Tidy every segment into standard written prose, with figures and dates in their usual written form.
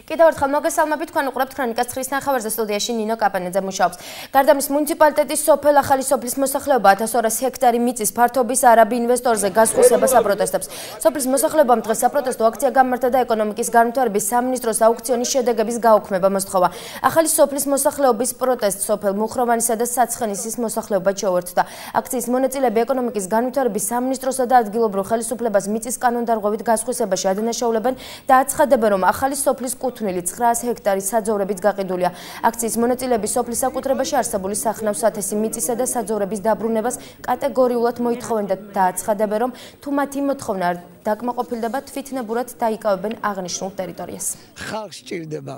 კიდევ ერთხელ მოგესალმებით, თქვენ უყურებთ ქრონიკას 9-ის ნახევარზე, სტუდიაში ნინო კაპანეძე მუშაობს. გარდამის მუნიციპალიტეტის სოფელ ახალი სოფლის მოსახლეობა 1200 ჰექტარი მიწის ფართობის არაბი ინვესტორზე გასხვისებას აპროტესტებს. სოფლის მოსახლეობამ დღეს საპროტესტო აქცია გამართა და ეკონომიკის განვითარების სამინისტროს აუქციონის შედეგების გაუქმება მოსთხოვა. ახალი სოფლის მოსახლეობის პროტესტს სოფელ მუხროვანისა და საცხენისის მოსახლეობა შეუერთდა. აქციის მონაწილეები ეკონომიკის განვითარების სამინისტროსა და ადგილობრივ ხელისუფლებას მიწის კანონდარღვევით გასხვისებაში ადანაშაულებენ და აცხადებენ, რომ ახალი სოფლის კუთვნილი 900 ჰექტარის საძოვრებით გაყიდულია. აქციის მონაწილეები სოფლის საკუთრებაში არსებული სახნავს ათესი მიწისა და საძოვრების დაბრუნებას კატეგორიულად მოითხოვენ და აცხადებენ, რომ თუ მათი მოთხოვნა არ დაკმაყოფილდება, თვითნებურად დაიკავებენ აღნიშნულ ტერიტორიას. ხალხს სჭირდება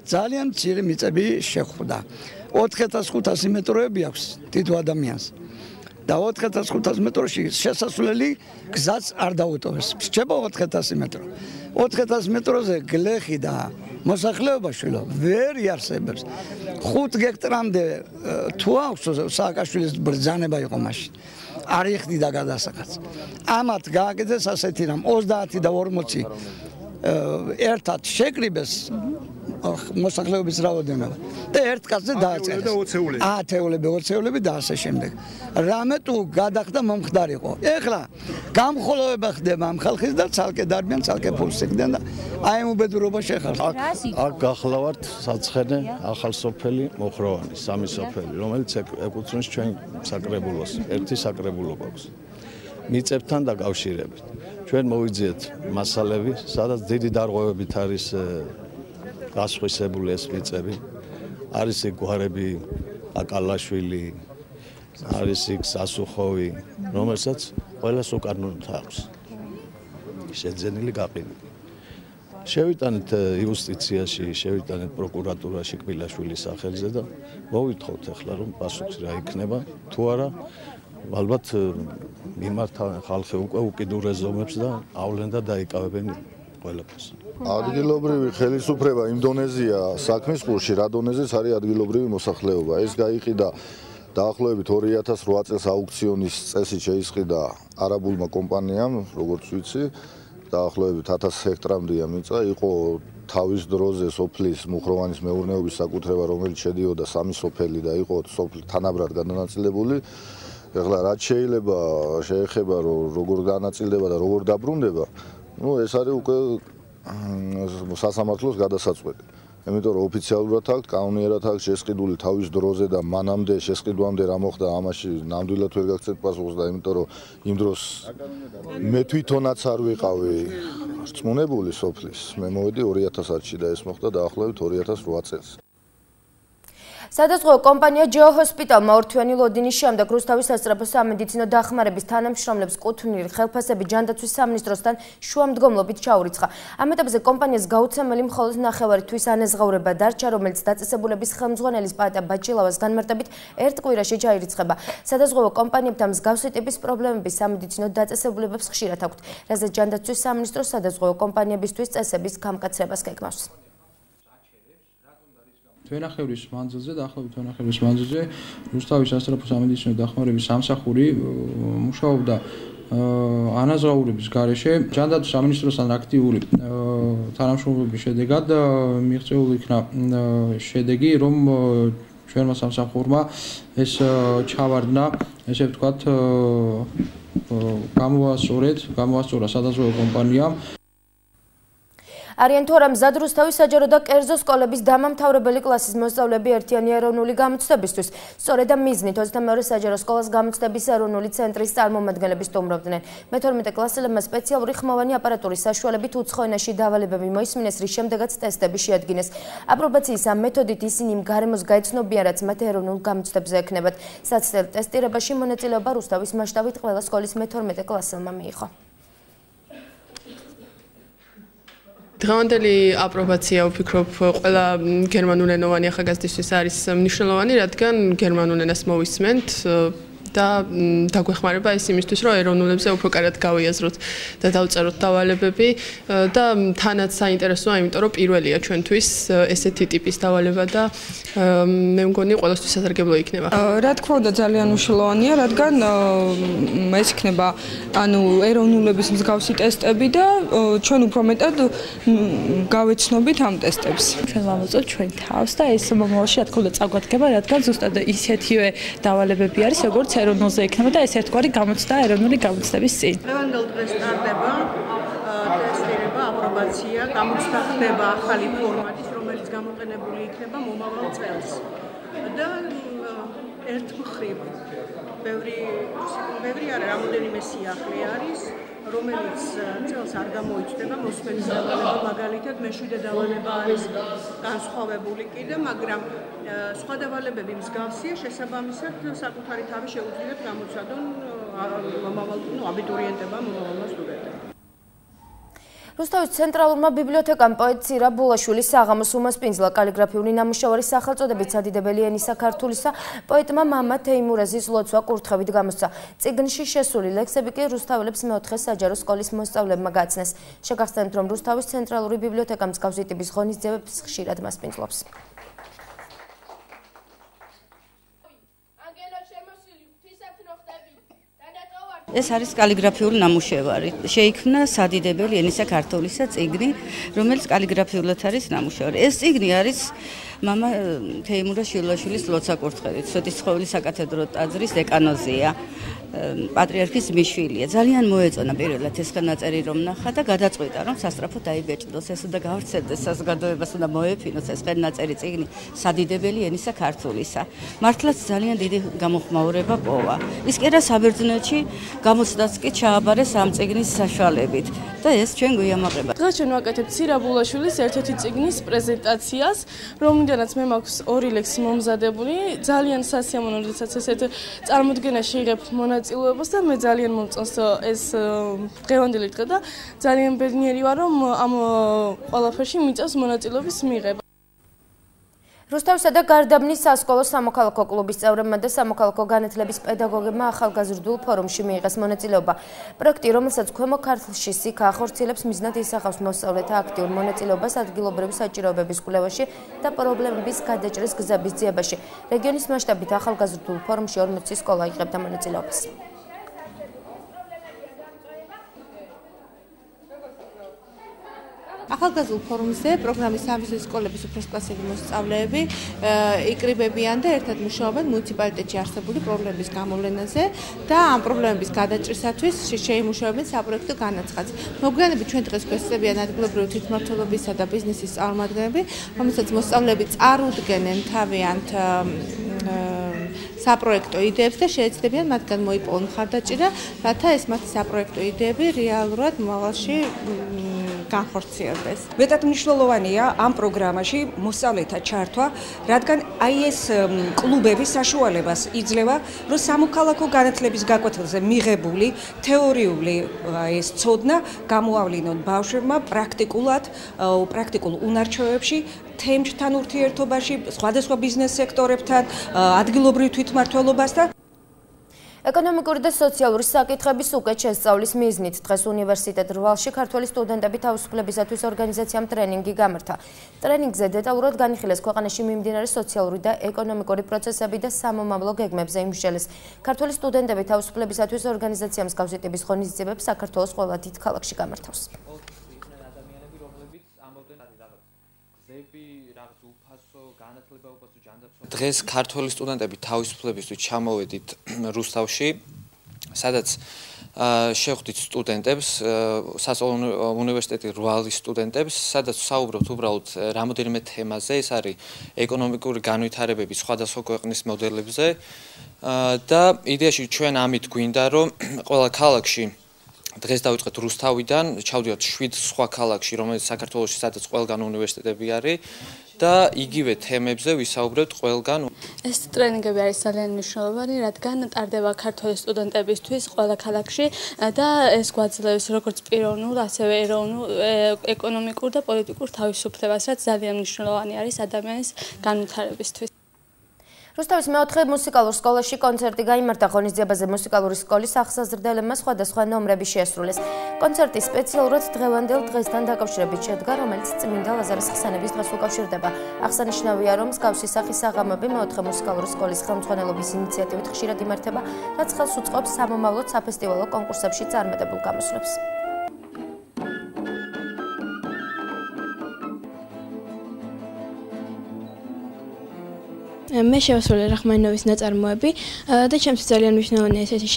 ძალიან მცირე მიწები შეხვდა. 4500 მეტროები აქვს თითო ადამიანს. და 4500 მეტროში შესასვლელი გზაც არ დაუტოვეს. რჩება 4000 მეტრო. 4000 მეტროზე გლეხი და მოსახლეობა შვილო ვერ იარსებებს. 5 ჰექტრამდე თუ აქვს სააკაშვილის ბრძანება იყო მაშინ. არ იხდიდა გადასახადს. ამათ გააკეთეს ასეთი რამ 30 და 40 ერთად შეკრიბეს მოსახლეობის რაოდენობა და ერთ კაცზე დააწერეს. 10-20 და ასე შემდეგ. რამე თუ გადახდა მომხდარიყო. ეხლა გამხოლოვება ხდება ამ ხალხის და ცალკე დარბიან, ცალკე ფულს იგდენ და აი ამ უბედურობა შეხარს. აქ გახლავართ საცხენე, ახალსოფელი, მუხროვანი, სამი სოფელი, რომელიც ეკუთვნის ჩვენ საკრებულოს. ერთი საკრებულო გვაქვს. მიწებთან დაკავშირებით. ჩვენ მოვიძიეთ მასალები, სადაც დიდი დარღვევებით არის გასხვისებული ეს მიწები. არის იქ გვარები აკალაშვილი, არის იქ სასუხოვი, რომელსაც ყველას უკანონოდ აქვს შეძენილი გაყიდვა. შევიტანეთ იუსტიციაში, შევიტანეთ პროკურატურაში კბილაშვილის სახელზე და მოვითხოვთ ახლა რომ პასუხი რა იქნება, თუ არა ალბათ მიმართავენ ხალხი უკვე უკიდურეს ზომებს და ავლენ და დაიკავებენ ყველაფერს. ადგილობრივი ხელისუფლება იმ დონეზეა საქმის ყურში, რა დონეზეც არის ადგილობრივი მოსახლეობა. ეს გაიყიდა დაახლოებით 2008 წელს აუქციონის წესით შეისყიდა არაბულმა კომპანიამ, როგორც ვიცი, დაახლოებით 1000 ჰექტრამდეა მიწა, იყო თავის დროზე სოფლის მუხროვანის მეურნეობის საკუთრება, რომელიც შედიოდა სამი სოფელი და იყო სოფლი თანაბრად გადანაწილებული. ეხლა რაც შეიძლება შეეხება როგორ განაწილდება და როგორ დაბრუნდება, ეს არის უკვე სასამართლოს გადასაწყვეტი. იმიტომ რომ ოფიციალურად აქვს, კანონიერად აქვს შესყიდული თავის დროზე და მანამდე შესყიდვამდე რა მოხდა, ამაში ნამდვილად ვერ გაგცეთ პასუხს და იმიტომ რომ იმ დროს მე თვითონაც არ ვიყავი რწმუნებული სოფლის. მე მოვედი 2010-ში და ეს მოხდა დაახლოებით 2008 წელს. სადაზღვევო კომპანია ჯეოჰოსპიტალმა ორთვიანი ლოდინის შემდეგ რუსთავის სასწრაფო სამედიცინო დახმარების თანამშრომლებს კუთვნილი ხელფასები ჯანდაცვის სამინისტროსთან შუამდგომლობით ჩაურიცხა. ამ ეტაპზე კომპანიას გაუცემელი მხოლოდ ნახევარი თვის ანაზღაურება დარჩა, რომელიც დაწესებულების ხელმძღვანელის პატა ბაჭილავას განმარტებით ერთ კვირაში ჩაირიცხება. სადაზღვევო კომპანიებთან მსგავსი ტიპის პრობლემები სამედიცინო დაწესებულებებს ხშირად აქვთ, რაზეც ჯანდაცვის სამინისტროს სადაზღვევო კომპანიებისთვის წესების გამკაცრებას გეგმავს. თვენახევრის მანძილზე, დაახლოებით თვენახევრის მანძილზე რუსთავის სასწრაფო სამედიცინო დახმარების სამსახური მუშაობდა ანაზღაურების გარეშე. ჯანდაცვის სამინისტროსთან აქტიური თანამშრომლობის შედეგად მიღწეული იქნა შედეგი, რომ ჩვენმა სამსახურმა ეს ჩავარდნა, ესე ვთქვათ, გამოასწორა სადაზღვევო კომპანიამ. არიან თუ არა მზად რუსთავის საჯარო და კერძო სკოლების დამამთავრებელი კლასის მოსწავლეები ერთიანი ეროვნული გამოცდებისთვის. სწორედ ამ მიზნით 22 საჯარო სკოლას გამოცდების ეროვნული ცენტრის წარმომადგენლები სტუმრობდნენ. მე-12 კლასელებმა სპეციალური ხმოვანი აპარატურის საშუალებით უცხო ენაში დავალებები მოისმინეს, რის შემდეგაც ტესტები შეადგინეს. აპრობაციის ამ მეთოდით ისინი იმ გარემოს გაეცნობიან, რაც მათ ეროვნულ გამოცდებზე ექნებათ. საცდელ ტესტირებაში მონაწილეობა რუსთავის მასშტაბით ყველა სკოლის მე-12 კლასელმა მიიღო. დღევანდელი აპრობაცია ვფიქრობ ყველა გერმანულენოვანი ახალგაზრდისთვის არის მნიშვნელოვანი, რადგან გერმანულ ენას მოვისმენთ და დაგვეხმარება ეს იმისთვის, რომ ეროვნულებზე უფრო კარგად გავიაზროთ და დავწეროთ დავალებები და თანაც საინტერესოა, იმიტომ რომ პირველია ჩვენთვის ესეთი ტიპის დავალება და მე მგონი ყველასთვის სასარგებლო იქნება. რა თქმა უნდა ძალიან მნიშვნელოვანია, რადგან ეს იქნება ანუ ეროვნულების მსგავსი ტესტები და ჩვენ უფრო მეტად გავეცნობით ამ ტესტებს. ჩვენ ვამოწევთ ჩვენ თავს და ეს მომავალში რა თქმა უნდა წაგვადგება, რადგან ზუსტად ისეთივე დავალებები არის, როგორც ეროვნულზე იქნება და ეს ერთგვარი გამოცდა ეროვნული გამოცდების წინ. დღევანდელ დღეს სტარდება ტესტირება, აპრობაცია, გამოცდა ხდება ახალი ფორმატის, რომელიც გამოყენებული იქნება მომავალ წელს. და ერთ მხრივ ბევრი არა, რამოდენიმე სიახლე არის, რომელიც წელს არ გამოიწვდება, მოსმენის დავალება მაგალითად მეშვიდე დავალება არის განსხვავებული კიდე, მაგრამ სხვა დავალებები მსგავსია, შესაბამისად საკუთარი თავი შეუძლიათ გამოცადონ აბიტურიენტებმა, მომავალმა სტუდენტებმა. რუსთავის ცენტრალურმა ბიბლიოთეკამ პოეტ ცირა ბულაშვილის საღამოს უმასპინძლა კალიგრაფიული ნამუშევარის სახელწოდებით სადიდებელი ენისა ქართულისა პოეტმა მამა თეიმურაზის ლოცვა კურთხევით გამოსცა. წიგნში შესული ლექსები კი რუსთაველებს მეოთხე საჯარო სკოლის მოსწავლეებმა გაცნეს. შეგახსენებთ, რომ რუსთავის ცენტრალური ბიბლიოთეკა მსგავსი ტიპის ღონისძიებებს ხშირად მასპინძლობს. ეს არის კალიგრაფიული ნამუშევარი. შეიქმნა სადიდებელი ენისა ქართულისა წიგნი, რომელიც კალიგრაფიულად არის ნამუშევარი. ეს წიგნი არის მამა თეიმურაზ შილაშვილის ლოცვა კურთხევით, სვეტიცხოვლის საკათედრო ტაძრის დეკანოზია. პატრიარქის მიშვილია. ძალიან მოეწონა პირველად ეს ხელნაწერი რომ ნახა და გადაწყვიტა რომ სასწრაფოდ დაიბეჭდოს ეს და გავრცელდეს საზოგადოებას უნდა მოეფინოს ეს ხელნაწერი წიგნი სადიდებელი ენისა ქართულისა. მართლაც ძალიან დიდი გამოხმაურება პოვა. ის კი რა საბერძნეთში გამოცდაც კი ჩააბარეს ამ წიგნის საშუალებით და ეს ჩვენ გვიამაყება. დღეს ჩვენ ვაკეთებთ ცირა ბულაშვილის ერთ-ერთი წიგნის პრეზენტაციას, რომლიდანაც მე მაქვს 2 ლექსი მომზადებული. ძალიან სასიამოვნო, როდესაც ესეთ წარმოდგენაში იღებ მონაწილეობას და მე ძალიან მომწონს ეს დღევანდელი დღე და ძალიან ბედნიერი ვარ, რომ ამ ყველაფერში მიწევს მონაწილეობის მიღება. რუსთავისა და გარდაბნის სასკოლო სამოქალაქო კლუბის წევრებმა და სამოქალაქო განათლების პედაგოგებმა ახალგაზრდულ ფორუმში მიიღეს მონაწილეობა. პროექტი, რომელსაც ქვემო ქართლში სიქა ახორციელებს, მიზნად ისახავს მოსწავლეთა აქტიურ მონაწილეობას ადგილობრივი საჭიროებების კვლევაში და პრობლემების გადაჭრის გზების ძიებაში. რეგიონის მასშტაბით ახალგაზრდულ ფორუმში 40 სკოლა იღებდა მონაწილეობას. ახალგაზრდულ ფორუმზე პროგრამის სამიზნე სკოლების უფროსკლასელი მოსწავლეები იკრიბებიან და ერთად მუშაობენ მუნიციპალიტეტში არსებული პრობლემების გამოვლენაზე და ამ პრობლემების გადაჭრისათვის შეიმუშავებენ საპროექტო განაცხადს. მოგვიანებით ჩვენ დღეს გვესწრებიან ადგილობრივი თვითმმართველობისა და ბიზნესის წარმომადგენლები, რომელსაც მოსწავლეები წარუდგენენ თავიანთ საპროექტო იდეებს და შეეცდებიან მათგან მოიპოვონ მხარდაჭერა, რათა ეს მათი საპროექტო იდეები რეალურად მომავალში განხორციელდეს. მეტად მნიშვნელოვანია ამ პროგრამაში მოსწავლეთა ჩართვა, რადგან აი ეს კლუბები საშუალებას იძლევა, რომ სამოქალაქო განათლების გაკვეთილზე მიღებული თეორიული ეს ცოდნა გამოავლინონ ბავშვებმა პრაქტიკულ უნარჩვევებში, თემთან ურთიერთობაში, სხვადასხვა ბიზნეს სექტორებთან, ადგილობრივ თვითმმართველობასთან. ეკონომიკური და სოციალური საკითხების უკეთ შესწავლის მიზნით დღეს უნივერსიტეტ რვალში ქართველი სტუდენტები თავისუფლებისათვის ორგანიზაციამ ტრენინგი გამართა. ტრენინგზე დეტალურად განიხილეს ქვეყანაში მიმდინარე სოციალური და ეკონომიკური პროცესები და სამომავლო გეგმებზე იმსჯელეს. ქართველი სტუდენტები თავისუფლებისათვის ორგანიზაციამ მსგავსი ტიპის ღონისძიებებს საქართველოს ყველა დიდ ქალაქში გამართავს. დღეს ქართველი სტუდენტები თავისუფლებისთვის ჩამოვედით რუსთავში, სადაც შევხვდით სტუდენტებს, სასწავლო უნივერსიტეტის რვალის სტუდენტებს, სადაც საუბრობთ უბრალოდ რამოდენიმე თემაზე, ეს არის ეკონომიკური განვითარებები სხვადასხვა ქვეყნის მოდელებზე და იდეაში ჩვენ ამით გვინდა, რომ ყველა ქალაქში დღეს დავიწყეთ რუსთავიდან, ჩავდივართ 7 სხვა ქალაქში, რომელიც საქართველოში სადაც ყველგან უნივერსიტეტები არის და იგივე თემებზე ვისაუბრებთ ყველგან. ეს ტრენინგები არის ძალიან მნიშვნელოვანი, რადგან ტარდება ქართველი სტუდენტებისთვის ყველა ქალაქში და ეს გვაძლევს როგორც პიროვნულ, ასევე ეროვნულ, ეკონომიკურ და პოლიტიკურ თავისუფლებას, რაც ძალიან მნიშვნელოვანი არის ადამიანის განვითარებისთვის. რუსთავის მეოთხე მუსიკალურ სკოლაში კონცერტი გაიმართა ღონისძიებაზე მუსიკალური სკოლის ახსაზრდელებმა სხვადასხვა ნომრები შეასრულეს. კონცერტი სპეციალურად დღევანდელ დღესთან დაკავშირებით შედგა, რომელიც წმინდა ლაზარეს ხსენების დღეს უკავშირდება. აღსანიშნავია, რომ მსგავსი სახის საღამოები მეოთხე მუსიკალური სკოლის ხელმძღვანელობის ინიციატივით ხშირად იმართება, რაც ხელს უწყობს სამომავლოდ საფესტივალო კონკურსებში წარმატებულ გამოსვლებს. მე შევასრულე რახმანინოვის ნაწარმოები და ჩემთვის ძალიან მნიშვნელოვანია ესეთი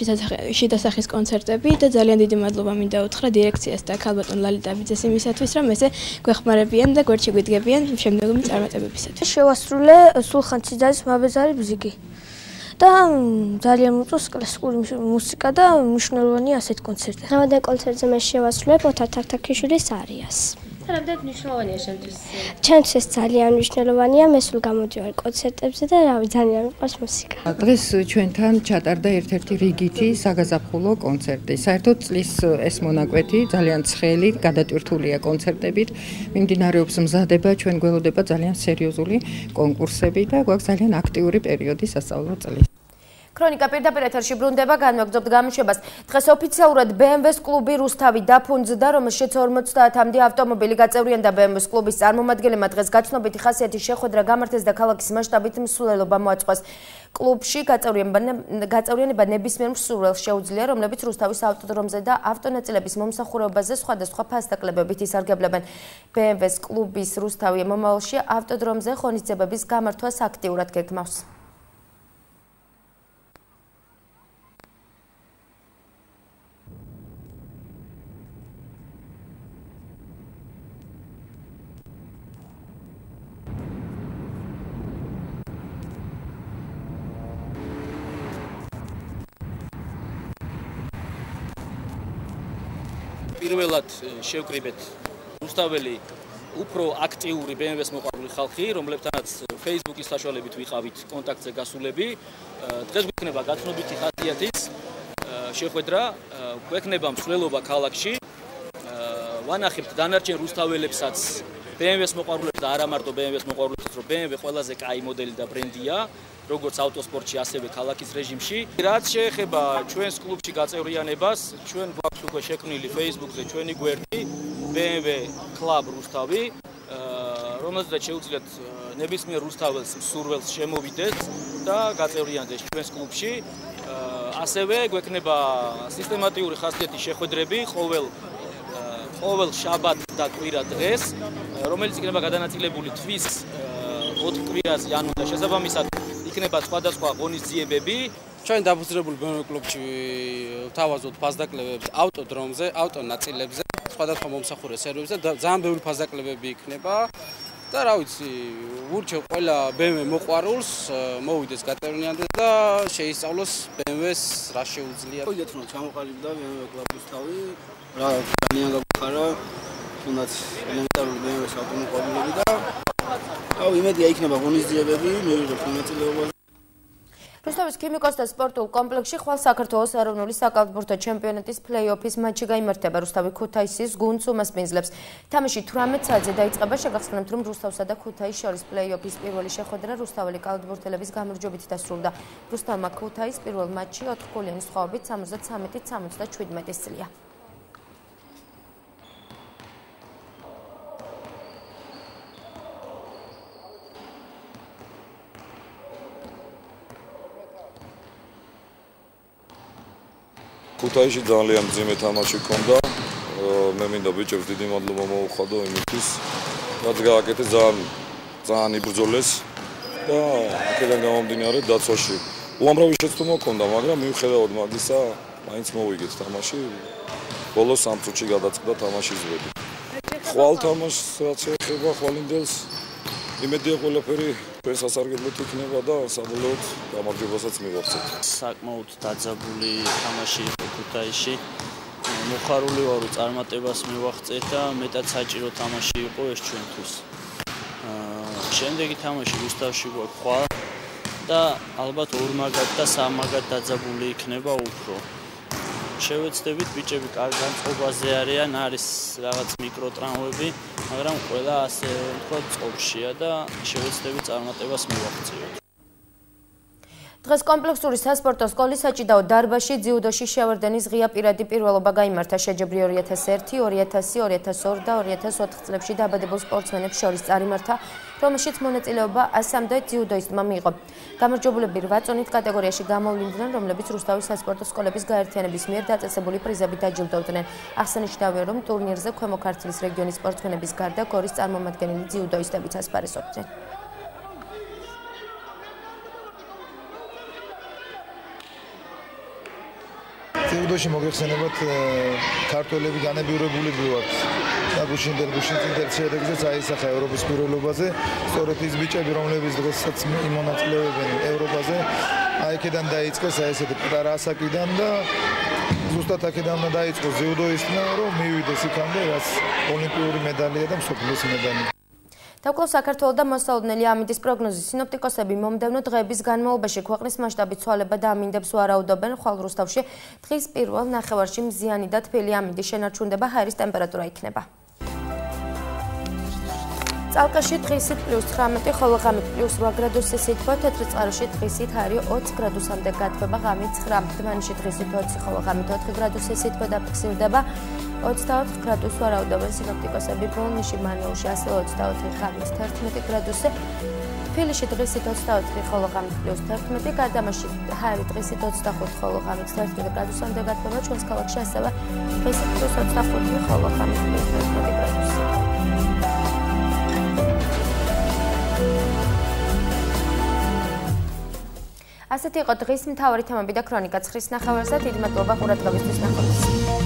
შიდა სახის კონცერტები და ძალიან დიდი მადლობა მინდა უთხრა დირექციას და ქალბატონ ლალიტა აბიძეს იმისათვის, რომ ესე გვეხმარებიან და გვერდ შეგვიდგებიან შემდგომი წარმატებებისათვის. შევასრულე სულხან ციდაძის მაბეზარი ბზიგი და ძალიან მოწონს კლასიკური მუსიკა და მნიშვნელოვანია ასეთ კონცერტზე. დღევანდელ კონცერტზე მე შევასრულე ოთარ თაქთაქიშვილის არიას. რამდენად მნიშვნელოვანია შენთვის? ჩემთვის ეს ძალიან მნიშვნელოვანია, მე სულ გამოდივარ კონცერტებზე და რავი, ძალიან მიყვარს მუსიკა. დღეს ჩვენთან ჩატარდა ერთ-ერთი რიგითი საგაზაფხულო კონცერტი. საერთოდ წლის ეს მონაკვეთი ძალიან ცხელი, გადატვირთულია კონცერტებით. მიმდინარეობს მზადება, ჩვენ გველოდება ძალიან სერიოზული კონკურსები და გვაქვს ძალიან აქტიური პერიოდი სასწავლო წლის. ქრონიკა პირდაპირ ეთერში ბრუნდება, განვაგრძობთ გამოშვებას. დღეს ოფიციალურად BMW-ს კლუბი რუსთავი დაფუძნდა, რომელშიც 50-მდე ავტომობილი გაწევრიანდა. BMW-ს კლუბის წარმომადგენლებმა დღეს გაცნობითი ხასიათის შეხვედრა გამართეს და ქალაქის მასშტაბით მსვლელობა მოაწყვეს. კლუბში გაწევრიანება ნებისმიერ მსურველს შეუძლია, რომლებიც რუსთავის ავტოდრომზე და ავტონაწილების მომსახურებაზე სხვადასხვა ფასდაკლებებით ისარგებლებენ. BMW-ს კლუბის რუსთავი მომავალში ავტოდრომზე ღონისძიებების გამართვას აქტიურად გეგმავს. პირველად შევკრიბეთ რუსთაველი უფრო აქტიური BMW-ს მოყვარული ხალხი, რომლებთანაც Facebook-ის საშუალებით ვიყავით კონტაქტზე გასულები. დღეს გვექნება გაცნობითი ხასიათის შეხვედრა, გვექნება მსვლელობა ქალაქში. ვანახებთ დანარჩენ რუსთაველებსაც, BMW-ს მოყვარულებს და არა მარტო BMW-ს მოყვარულებს, რომ BMW ყველაზე კაი მოდელი და ბრენდია. როგორც ავტოსპორტში, ასევე ქალაქის რეჟიმში. რაც შეეხება ჩვენს კლუბში გაწევრიანებას, ჩვენ გვაქვს უკვე შექმნილი Facebook-ზე ჩვენი გვერდი BMW Club რუსთავი, რომელზეც შეუძლიათ ნებისმიერ რუსთაველს მსურველს შემოვიდეს და გაწევრიანდეს ჩვენს კლუბში. ასევე გვექნება სისტემატიური ხასიათის შეხვედრები ყოველ შაბათ და კვირა დღეს, რომელიც იქნება გადანაწილებული თვის 4 კვირას იანვარს და შესაბამისად იქნება სხვადასხვა ღონისძიებები. ჩვენ დაფუძნებული BMW კლუბში ვთავაზობთ ფასდაკლებებს ავტოდრომზე, ავტონაწილებზე, სხვადასხვა მომსახურე სერვისებზე და ძალიან ბევრი ფასდაკლებები იქნება. და რა ვიცი, ვურჩევ ყველა BMW მოყვარულს მოვიდეს გაწევრიანდეს და შეისწავლოს BMW-ს რა შეუძლია. ვიდეთ რომ ჩამოყალიბდა BMW კლუბის თავი, რა ძალიან გაგვხარა, თუნდაც ელემენტარული BMW-ს ავტომობილები და იმედია იქნება ღონისძიებები, მივიღებთ მონაწილეობას. რუსთავის ქიმიკოსთა სპორტულ კომპლექსში ხვალ საქართველოს ეროვნული საკალათბურთო ჩემპიონატის პლეი-ოფის მატჩი გაიმართება. რუსთავი ქუთაისის გუნდს უმასპინძლებს. თამაში 18 საათზე დაიწყება. შეგახსენებთ, რომ რუსთავსა და ქუთაისის შორის პლეი-ოფის პირველი შეხვედრა რუსთაველი კალათბურთელების გამარჯვებით დასრულდა. რუსთავმა ქუთაისის პირველ მატჩში 4 გოლიანი სხვაობით 73-77 სძლია. ქუთაისში ძალიან მძიმე თამაში ჰქონდა. მე მინდა ბიჭებს დიდი მადლობა მოუხადო იმისთვის, რაც გააკეთეს, ძალიან იბრძოლეს და აქედან გამომდინარე დაცვაში უამრავი შეცდომა ჰქონდა, მაგრამ მიუხედავად მაგისა, მაინც მოვიგეთ თამაში. ბოლოს 3 წუთში გადაწყდა თამაშის ზვები. ხვალ თამაშს რაც შეეხება ხვალინდელს, იმედია ყველაფერი ჩვენ სასარგებლოდ იქნება და საბოლოოდ გამარჯვებასაც მივაღწევთ. საკმაოდ დაძაბული თამაში იყო ქუთაისში. მოხარული ვარ, რომ წარმატებას მივაღწევთ და მეტად საჭირო თამაში იყო ეს ჩვენთვის. შემდეგი თამაში რუსთავში გვაქვს ხვალ და ალბათ 2 მაგად და 3 მაგად დაძაბული იქნება უფრო. შევეცდებით, ბიჭები კარგ განწყობაზე არიან, არის რაღაც მიკროტრაუმები, მაგრამ ყველა ასე ვთქვათ, წყობშია და შევეცდებით წარმატებას მივაღწიოთ. დღეს კომპლექსური სასპორტო სკოლის საჭიდაო დარბაზში ძიუდოში შევარდენის ღია პირადი პირველობა გაიმართა. შეჯებრი 2001, 2000, 2002 და 2004 წლებში დაბადებულ სპორტსმენებს შორის წარიმართა, რომელშიც მონაწილეობა 100-მდე ძიუდოისტმა მიიღო. გამარჯვებულები 8 წონით კატეგორიაში გამოვლინდნენ, რომლებიც რუსთავის სასპორტო სკოლების გაერთიანების მიერ დაწესებული პრიზებით დაჯილდოვდნენ. აღსანიშნავია, რომ ტურნირზე ქვემო ქართლის რეგიონის სპორტსმენების გარდა გორის წარმომადგენელი ძიუდოისტებიც ასპარეზობდნენ. ძიუდოში მოგეხსენებათ ქართველები განებიურებული ვართ და გუშინდელ შედეგზეც აისახა ევროპის პირველობაზე. სწორედ ის ბიჭები, რომლებიც დღესაც მონაწილეობენ ევროპაზე, აიქიდან დაიწყეს ესეთი პატარა ასაკიდან და ზუსტად აქედან უნდა დაიწყოს ძიუდოისტმა, რომ მივიდეს იქამდე, რაც ოლიმპიური მედალია და მსოფლიოს მედალი. Თავკვლავ საქართველოს და მოსალოდნელი ამინდის პროგნოზის სინოპტიკოსები მომდევნო დღეების განმავლობაში ქვეყნის მასშტაბით ცვალება და ამინდებს ვარაუდობენ. ხვალ რუსთავში დღის პირველ ნახევარში მზიანი და თბილი ამინდის შენარჩუნდება, ჰაერის ტემპერატურა იქნება. წალკაში დღისით +19, ხოლო ღამით +8 გრადუსი სითბო, თეთრიწყაროში დღისით ჰაერი 20 გრადუსამდე გათბება, ღამით 9, დმანისში დღისით 20, ხოლო ღამით 4 გრადუსი სითბო დაფიქსირდება. 24 გრადუსს ვარაუდობენ სინოპტიკოსები, ბოლნისში, მანეულში ასევე 24, ღამით 11 გრადუსი, თბილისში დღისით 24, ხოლო ღამით +11, გარდამაში ჰაერი დღისით 25, ხოლო ღამით 11 გრადუსამდე გათბება, ჩვენს ქალაქში ასევე დღისით +25, ხოლო ღამით +11 გრადუსი. ასეთი იყო დღის მთავარი თემები და ქრონიკა 9 ნახევარზე. დიდი მადლობა ყურადღებისთვის. ნახვამდის.